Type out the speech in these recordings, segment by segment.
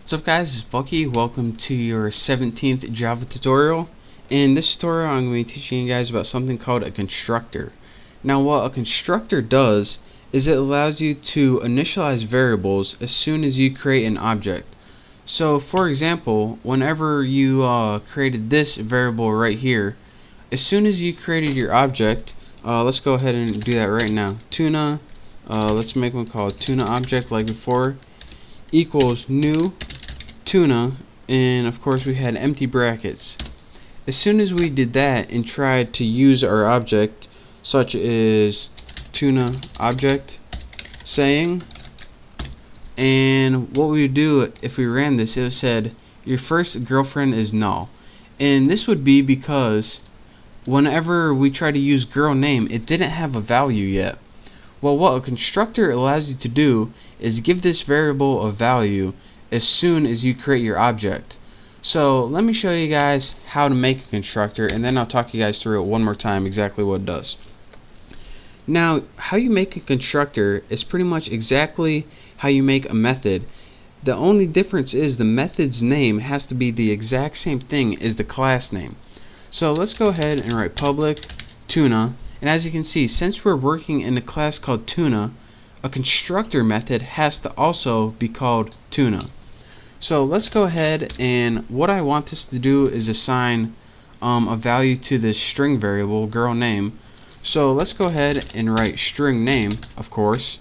What's up guys, it's Bucky. Welcome to your 17th Java tutorial. In this tutorial I'm going to be teaching you guys about something called a constructor. Now what a constructor does is it allows you to initialize variables as soon as you create an object. So for example, whenever you created this variable right here, as soon as you created your object, let's go ahead and do that right now. Tuna, let's make one called tuna object like before, equals new tuna, and of course we had empty brackets. As soon as we did that and tried to use our object, such as tuna object saying, and what we would do if we ran this, it said your first girlfriend is null, and this would be because whenever we try to use girl name, it didn't have a value yet. Well, what a constructor allows you to do is give this variable a value as soon as you create your object. So let me show you guys how to make a constructor, and then I'll talk you guys through it one more time exactly what it does. Now, how you make a constructor is pretty much exactly how you make a method. The only difference is the method's name has to be the exact same thing as the class name. So let's go ahead and write public tuna, and as you can see, since we're working in a class called tuna, a constructor method has to also be called tuna. So let's go ahead, and what I want this to do is assign a value to this string variable girl name. So let's go ahead and write string name, of course,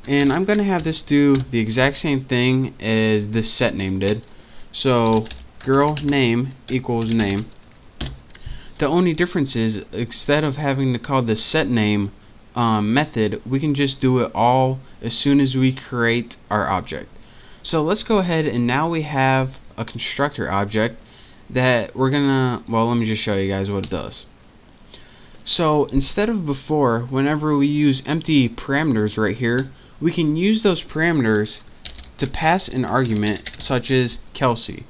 and I'm gonna have this do the exact same thing as this set name did. So girl name equals name. The only difference is, instead of having to call the set name method, we can just do it all as soon as we create our object. So let's go ahead, and now we have a constructor object that we're gonna, well, let me just show you guys what it does. So instead of before, whenever we use empty parameters right here, we can use those parameters to pass an argument such as Kelsey.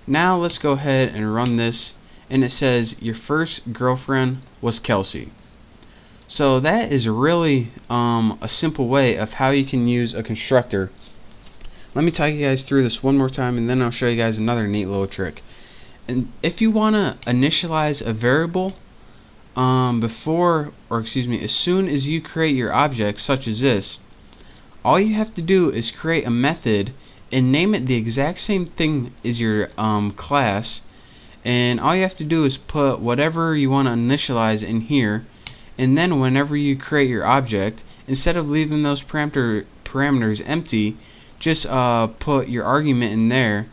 Now let's go ahead and run this, and it says your first girlfriend was Kelsey. So that is really a simple way of how you can use a constructor. Let me talk you guys through this one more time, and then I'll show you guys another neat little trick. And if you want to initialize a variable as soon as you create your object, such as this, all you have to do is create a method and name it the exact same thing as your class, and all you have to do is put whatever you want to initialize in here, and then whenever you create your object, instead of leaving those parameters empty, just put your argument in there,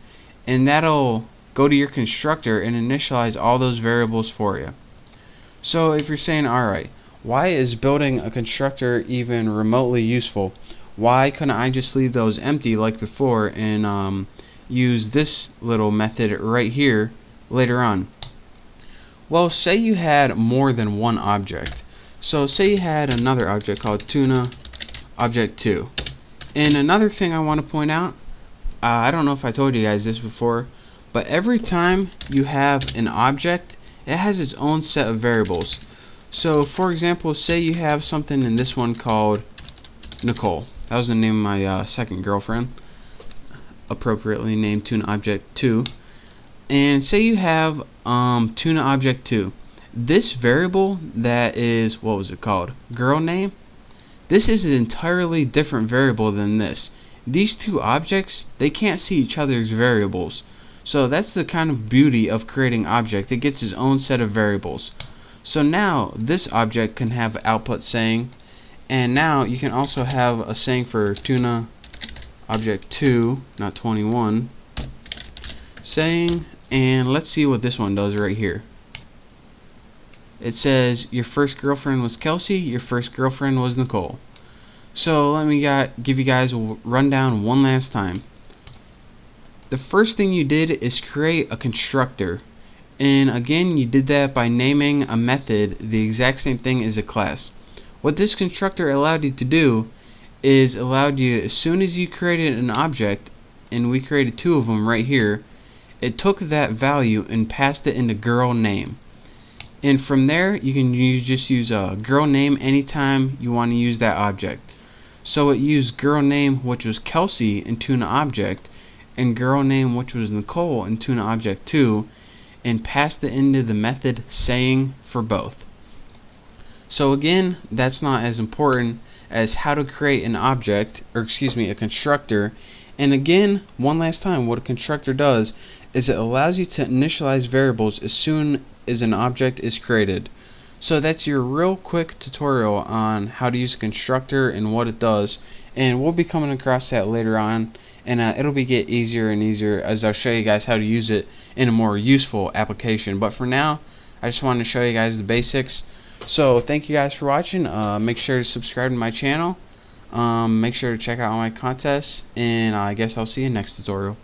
and that'll go to your constructor and initialize all those variables for you. So if you're saying, alright, why is building a constructor even remotely useful? Why couldn't I just leave those empty like before and use this little method right here later on? Well, say you had more than one object. So say you had another object called tuna object 2. And another thing I want to point out, I don't know if I told you guys this before, but every time you have an object, it has its own set of variables. So for example, say you have something in this one called Nicole. That was the name of my second girlfriend, appropriately named tuna object 2. And say you have tuna object 2. This variable that is, what was it called? Girl name. This is an entirely different variable than this. These two objects, they can't see each other's variables. So that's the kind of beauty of creating object. It gets its own set of variables. So now this object can have output saying, and now you can also have a saying for tuna object 2, not 21, saying, and let's see what this one does right here. It says your first girlfriend was Kelsey, your first girlfriend was Nicole. So let me give you guys a rundown one last time. The first thing you did is create a constructor, and again you did that by naming a method the exact same thing as a class. What this constructor allowed you to do is allowed you, as soon as you created an object, and we created two of them right here, it took that value and passed it into girl name. And from there you can just use a girl name anytime you want to use that object. So it used girl name, which was Kelsey, in tuna object, and girl name, which was Nicole, into an object 2, and passed it into the method saying for both. So again, that's not as important as how to create an object, or excuse me, a constructor. And again, one last time, what a constructor does is it allows you to initialize variables as soon as an object is created. So that's your real quick tutorial on how to use a constructor and what it does, and we'll be coming across that later on, and it'll be get easier and easier as I'll show you guys how to use it in a more useful application. But for now, I just wanted to show you guys the basics. So thank you guys for watching. Make sure to subscribe to my channel. Make sure to check out all my contests, and I guess I'll see you next tutorial.